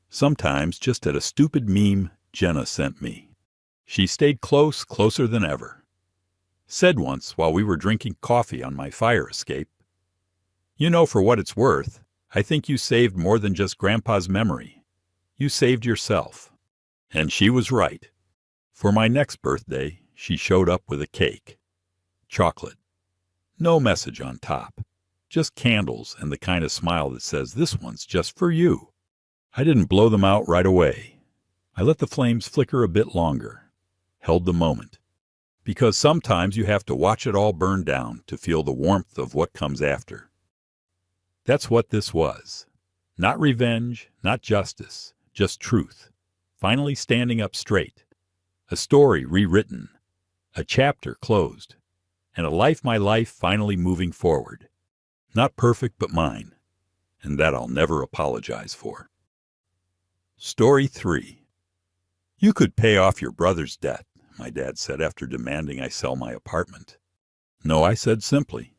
Sometimes just at a stupid meme Jenna sent me. She stayed close, closer than ever. Said once while we were drinking coffee on my fire escape, "You know, for what it's worth, I think you saved more than just Grandpa's memory. You saved yourself." And she was right. For my next birthday, she showed up with a cake. Chocolate. No message on top. Just candles and the kind of smile that says, "This one's just for you." I didn't blow them out right away. I let the flames flicker a bit longer. Held the moment. Because sometimes you have to watch it all burn down to feel the warmth of what comes after. That's what this was. Not revenge, not justice, just truth. Finally standing up straight. A story rewritten. A chapter closed. And a life my life finally moving forward. Not perfect, but mine. And that I'll never apologize for. Story 3. "You could pay off your brother's debt," my dad said after demanding I sell my apartment. "No," I said simply.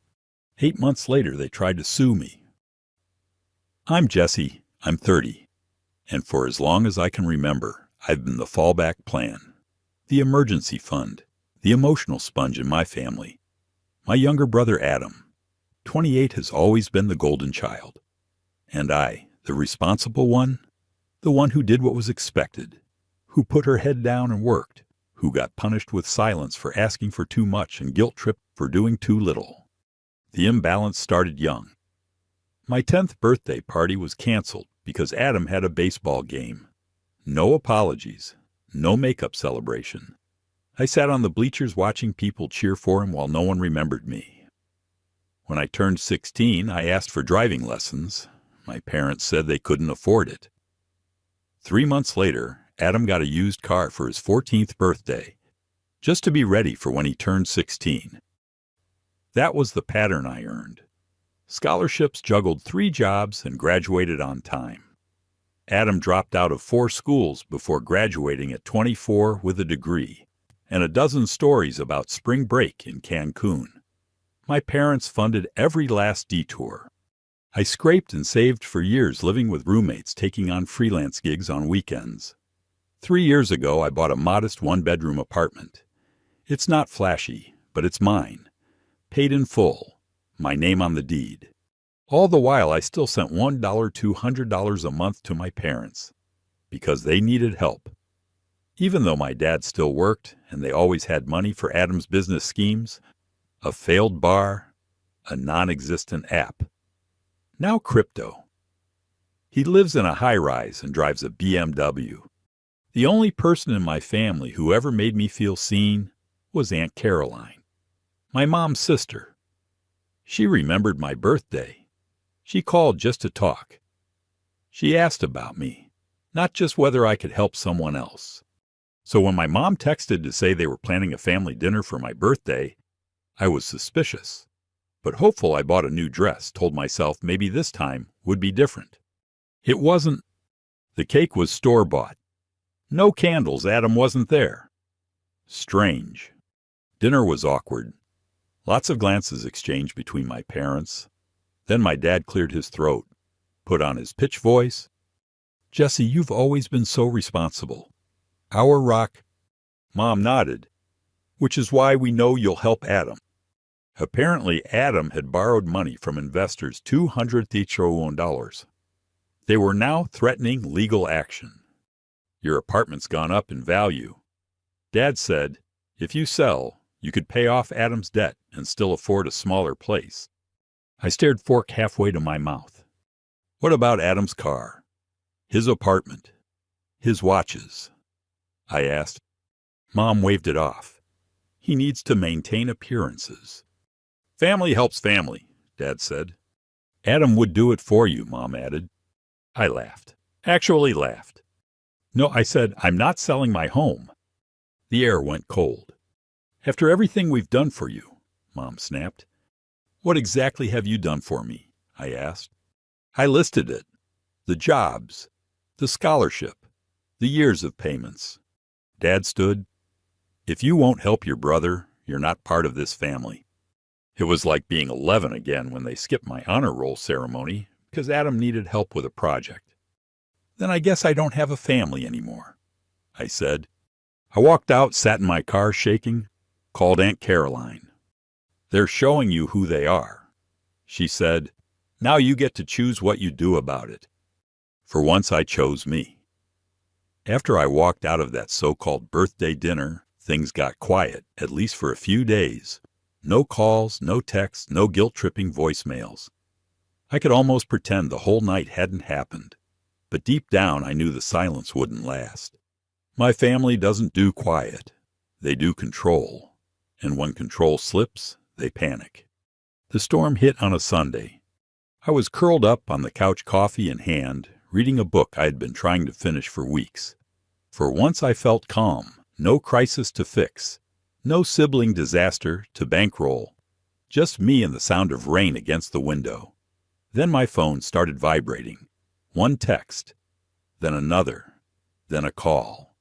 8 months later, they tried to sue me. I'm Jesse. I'm 30. And for as long as I can remember, I've been the fallback plan. The emergency fund. The emotional sponge in my family. My younger brother Adam, 28, has always been the golden child. And I, the responsible one, the one who did what was expected, who put her head down and worked, who got punished with silence for asking for too much and guilt-tripped for doing too little. The imbalance started young. My 10th birthday party was canceled because Adam had a baseball game. No apologies, no makeup celebration. I sat on the bleachers watching people cheer for him while no one remembered me. When I turned 16, I asked for driving lessons. My parents said they couldn't afford it. 3 months later, Adam got a used car for his 14th birthday, just to be ready for when he turned 16. That was the pattern I earned. Scholarships, juggled 3 jobs, and graduated on time. Adam dropped out of 4 schools before graduating at 24 with a degree, and a dozen stories about spring break in Cancun. My parents funded every last detour. I scraped and saved for years, living with roommates, taking on freelance gigs on weekends. 3 years ago, I bought a modest 1-bedroom apartment. It's not flashy, but it's mine. Paid in full. My name on the deed. All the while, I still sent $1 to $200 a month to my parents, because they needed help. Even though my dad still worked, and they always had money for Adam's business schemes, a failed bar, a non-existent app. Now crypto. He lives in a high-rise and drives a BMW. The only person in my family who ever made me feel seen was Aunt Caroline, my mom's sister. She remembered my birthday. She called just to talk. She asked about me, not just whether I could help someone else. So when my mom texted to say they were planning a family dinner for my birthday, I was suspicious. But hopeful. I bought a new dress, told myself maybe this time would be different. It wasn't. The cake was store-bought. No candles, Adam wasn't there. Strange. Dinner was awkward. Lots of glances exchanged between my parents. Then my dad cleared his throat, put on his pitch voice. "Jesse, you've always been so responsible. Our rock." Mom nodded, "Which is why we know you'll help Adam." Apparently, Adam had borrowed money from investors, $200,000. They were now threatening legal action. "Your apartment's gone up in value." Dad said, "If you sell, you could pay off Adam's debt and still afford a smaller place." I stared fork halfway to my mouth. What about Adam's car? His apartment? His watches? I asked. Mom waved it off. He needs to maintain appearances. Family helps family, Dad said. Adam would do it for you, Mom added. I laughed. Actually laughed. No, I said, I'm not selling my home. The air went cold. After everything we've done for you, Mom snapped. What exactly have you done for me? I asked. I listed it. The jobs, the scholarship, the years of payments. Dad stood. If you won't help your brother, you're not part of this family. It was like being 11 again when they skipped my honor roll ceremony because Adam needed help with a project. Then I guess I don't have a family anymore, I said. I walked out, sat in my car shaking, called Aunt Caroline. They're showing you who they are. She said, now you get to choose what you do about it. For once I chose me. After I walked out of that so-called birthday dinner, things got quiet, at least for a few days. No calls, no texts, no guilt-tripping voicemails. I could almost pretend the whole night hadn't happened. But deep down I knew the silence wouldn't last. My family doesn't do quiet. They do control. And when control slips, they panic. The storm hit on a Sunday. I was curled up on the couch, coffee in hand, reading a book I had been trying to finish for weeks. For once I felt calm, no crisis to fix, no sibling disaster to bankroll, just me and the sound of rain against the window. Then my phone started vibrating. One text, then another, then a call.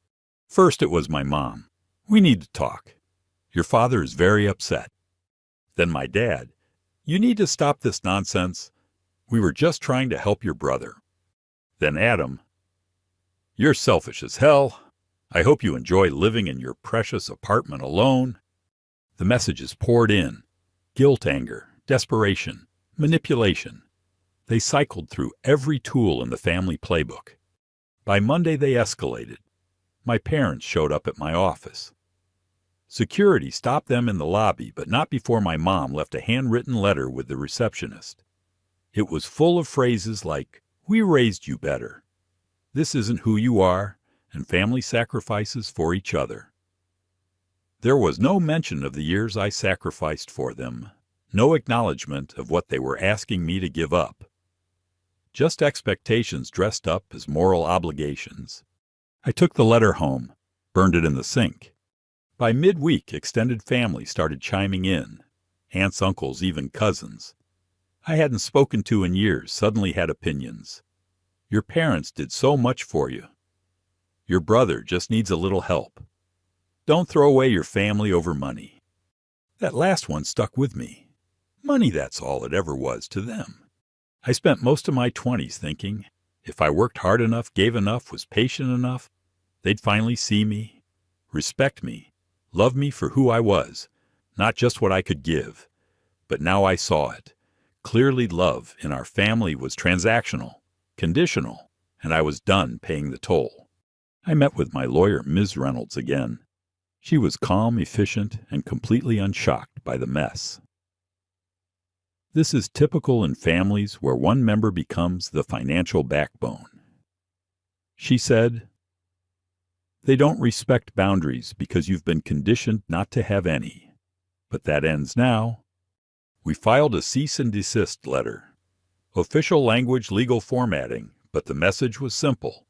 First it was my mom. We need to talk. Your father is very upset. Then my dad. You need to stop this nonsense. We were just trying to help your brother. Then Adam. You're selfish as hell. I hope you enjoy living in your precious apartment alone. The messages poured in. Guilt, anger, desperation, manipulation. They cycled through every tool in the family playbook. By Monday they escalated. My parents showed up at my office. Security stopped them in the lobby, but not before my mom left a handwritten letter with the receptionist. It was full of phrases like, "We raised you better. This isn't who you are," and family sacrifices for each other. There was no mention of the years I sacrificed for them, no acknowledgement of what they were asking me to give up. Just expectations dressed up as moral obligations. I took the letter home, burned it in the sink. By midweek, extended family started chiming in. Aunts, uncles, even cousins. I hadn't spoken to in years suddenly had opinions. Your parents did so much for you. Your brother just needs a little help. Don't throw away your family over money. That last one stuck with me. Money, that's all it ever was to them. I spent most of my 20s thinking, if I worked hard enough, gave enough, was patient enough, they'd finally see me, respect me, love me for who I was, not just what I could give. But now I saw it. Clearly love in our family was transactional, conditional, and I was done paying the toll. I met with my lawyer, Ms. Reynolds, again. She was calm, efficient, and completely unshocked by the mess. This is typical in families where one member becomes the financial backbone. She said, "They don't respect boundaries because you've been conditioned not to have any. But that ends now. We filed a cease and desist letter. Official language, legal formatting, but the message was simple.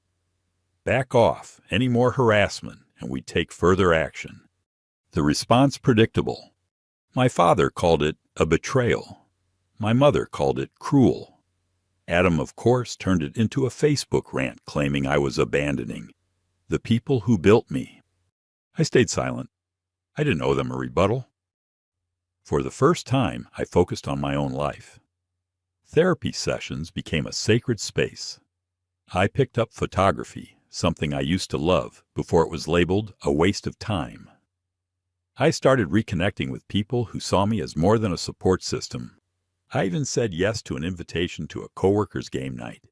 Back off any more harassment and we take further action." The response predictable. My father called it a betrayal. My mother called it cruel. Adam, of course, turned it into a Facebook rant claiming I was abandoning the people who built me. I stayed silent. I didn't owe them a rebuttal. For the first time, I focused on my own life. Therapy sessions became a sacred space. I picked up photography, something I used to love before it was labeled a waste of time. I started reconnecting with people who saw me as more than a support system. I even said yes to an invitation to a coworker's game night,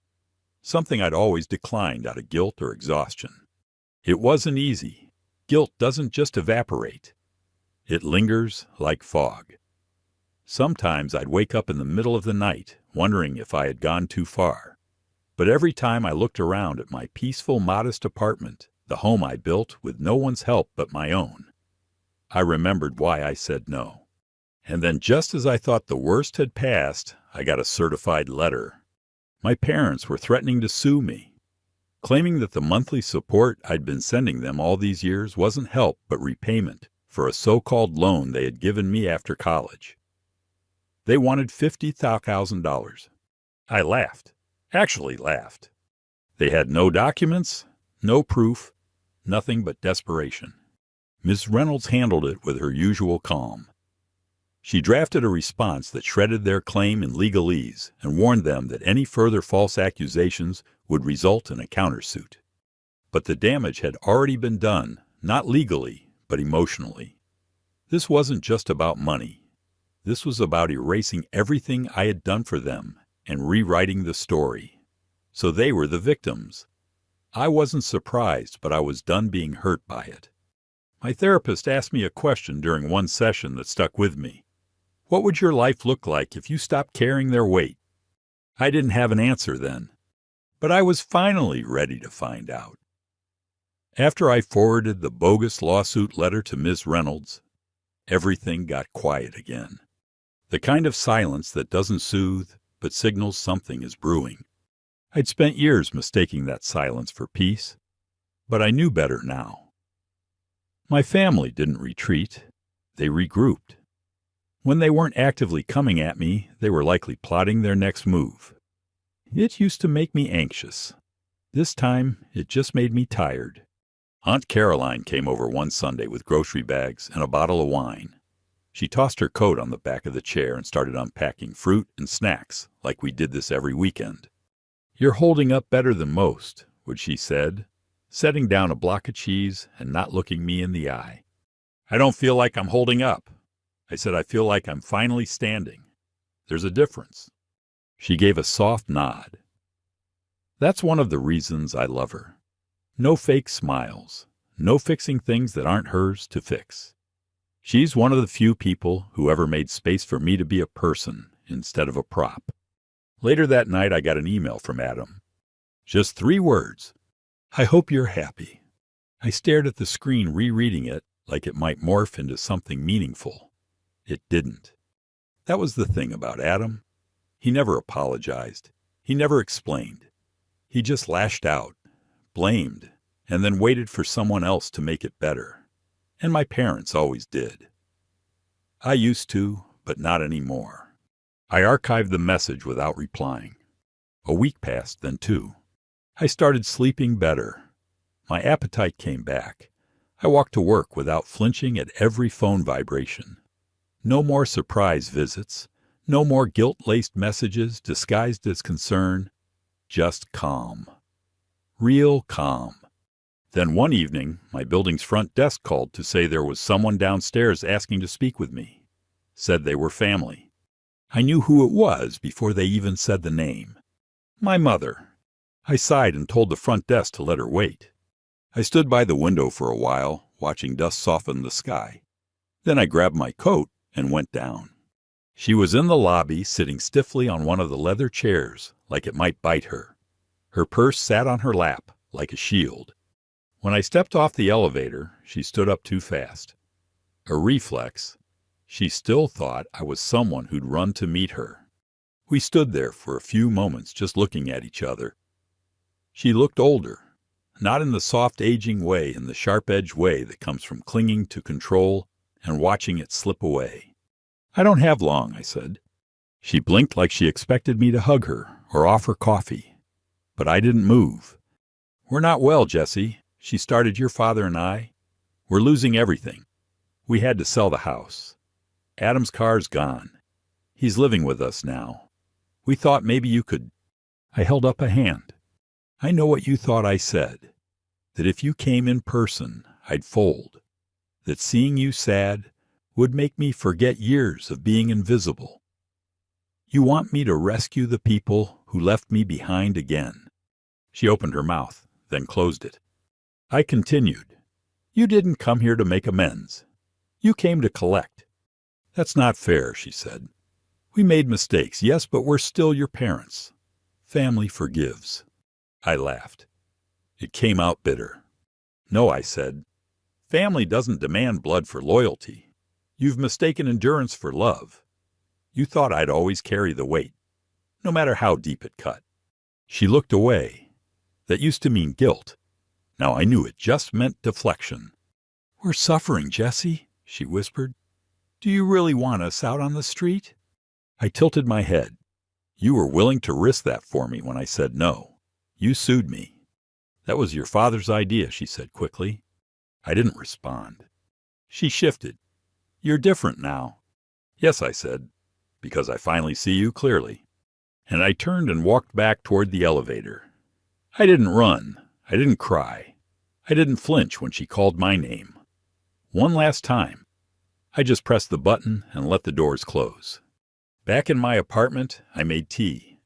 something I'd always declined out of guilt or exhaustion. It wasn't easy. Guilt doesn't just evaporate. It lingers like fog. Sometimes I'd wake up in the middle of the night, wondering if I had gone too far. But every time I looked around at my peaceful, modest apartment, the home I built with no one's help but my own, I remembered why I said no. And then just as I thought the worst had passed, I got a certified letter. My parents were threatening to sue me, claiming that the monthly support I'd been sending them all these years wasn't help but repayment for a so-called loan they had given me after college. They wanted $50,000. I laughed. Actually laughed. They had no documents, no proof, nothing but desperation. Miss Reynolds handled it with her usual calm. She drafted a response that shredded their claim in legalese and warned them that any further false accusations would result in a countersuit. But the damage had already been done, not legally, but emotionally. This wasn't just about money. This was about erasing everything I had done for them and rewriting the story. So they were the victims. I wasn't surprised, but I was done being hurt by it. My therapist asked me a question during one session that stuck with me. What would your life look like if you stopped carrying their weight? I didn't have an answer then, but I was finally ready to find out. After I forwarded the bogus lawsuit letter to Ms. Reynolds, everything got quiet again. The kind of silence that doesn't soothe, but signals something is brewing. I'd spent years mistaking that silence for peace, but I knew better now. My family didn't retreat. They regrouped. When they weren't actively coming at me, they were likely plotting their next move. It used to make me anxious. This time, it just made me tired. Aunt Caroline came over one Sunday with grocery bags and a bottle of wine. She tossed her coat on the back of the chair and started unpacking fruit and snacks like we did this every weekend. "You're holding up better than most," she said, setting down a block of cheese and not looking me in the eye. "I don't feel like I'm holding up," I said. "I feel like I'm finally standing. There's a difference." She gave a soft nod. That's one of the reasons I love her. No fake smiles, no fixing things that aren't hers to fix. She's one of the few people who ever made space for me to be a person instead of a prop. Later that night, I got an email from Adam. Just 3 words. "I hope you're happy." I stared at the screen, rereading it like it might morph into something meaningful. It didn't. That was the thing about Adam. He never apologized. He never explained. He just lashed out, blamed, and then waited for someone else to make it better. And my parents always did. I used to, but not anymore. I archived the message without replying. A week passed, then 2. I started sleeping better. My appetite came back. I walked to work without flinching at every phone vibration. No more surprise visits. No more guilt-laced messages disguised as concern. Just calm. Real calm. Then one evening, my building's front desk called to say there was someone downstairs asking to speak with me. Said they were family. I knew who it was before they even said the name. My mother. I sighed and told the front desk to let her wait. I stood by the window for a while, watching dust soften the sky. Then I grabbed my coat and went down. She was in the lobby, sitting stiffly on one of the leather chairs, like it might bite her. Her purse sat on her lap, like a shield. When I stepped off the elevator, she stood up too fast. A reflex. She still thought I was someone who'd run to meet her. We stood there for a few moments just looking at each other. She looked older, not in the soft aging way, in the sharp-edged way that comes from clinging to control and watching it slip away. "I don't have long," I said. She blinked like she expected me to hug her or offer coffee. But I didn't move. "We're not well, Jesse," she started. "Your father and I, we're losing everything. We had to sell the house. Adam's car's gone. He's living with us now. We thought maybe you could—" I held up a hand. "I know what you thought I said. That if you came in person, I'd fold. That seeing you sad would make me forget years of being invisible. You want me to rescue the people who left me behind again." She opened her mouth, then closed it. I continued. "You didn't come here to make amends. You came to collect." "That's not fair," she said. "We made mistakes, yes, but we're still your parents. Family forgives." I laughed. It came out bitter. "No," I said. Family doesn't demand blood for loyalty. You've mistaken endurance for love. You thought I'd always carry the weight, no matter how deep it cut." She looked away. That used to mean guilt. Now I knew it just meant deflection. "We're suffering, Jesse," she whispered. "Do you really want us out on the street?" I tilted my head. "You were willing to risk that for me when I said no. You sued me." "That was your father's idea," she said quickly. I didn't respond. She shifted. "You're different now." "Yes," I said, "because I finally see you clearly." And I turned and walked back toward the elevator. I didn't run. I didn't cry. I didn't flinch when she called my name. One last time, I just pressed the button and let the doors close. Back in my apartment, I made tea.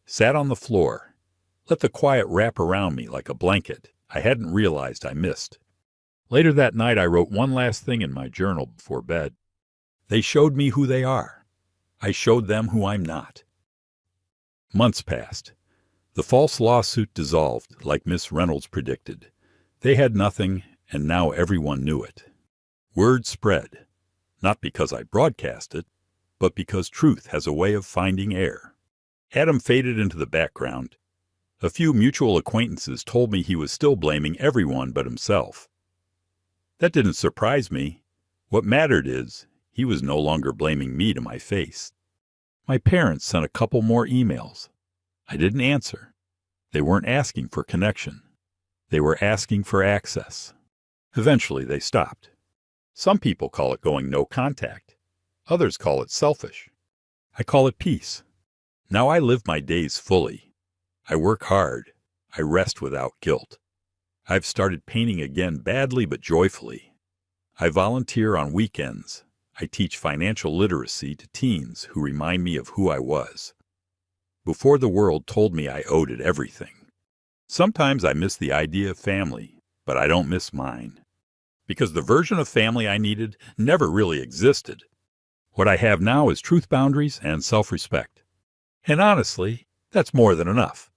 Sat on the floor. Let the quiet wrap around me like a blanket I hadn't realized I missed. Later that night, I wrote one last thing in my journal before bed. They showed me who they are. I showed them who I'm not. Months passed. The false lawsuit dissolved, like Miss Reynolds predicted. They had nothing, and now everyone knew it. Word spread, not because I broadcast it, but because truth has a way of finding air. Adam faded into the background. A few mutual acquaintances told me he was still blaming everyone but himself. That didn't surprise me. What mattered is, he was no longer blaming me to my face. My parents sent a couple more emails. I didn't answer. They weren't asking for connection. They were asking for access. Eventually, they stopped. Some people call it going no contact. Others call it selfish. I call it peace. Now I live my days fully. I work hard. I rest without guilt. I've started painting again badly but joyfully. I volunteer on weekends. I teach financial literacy to teens who remind me of who I was. Before the world told me I owed it everything. Sometimes I miss the idea of family, but I don't miss mine. Because the version of family I needed never really existed. What I have now is truth boundaries and self-respect. And honestly, that's more than enough.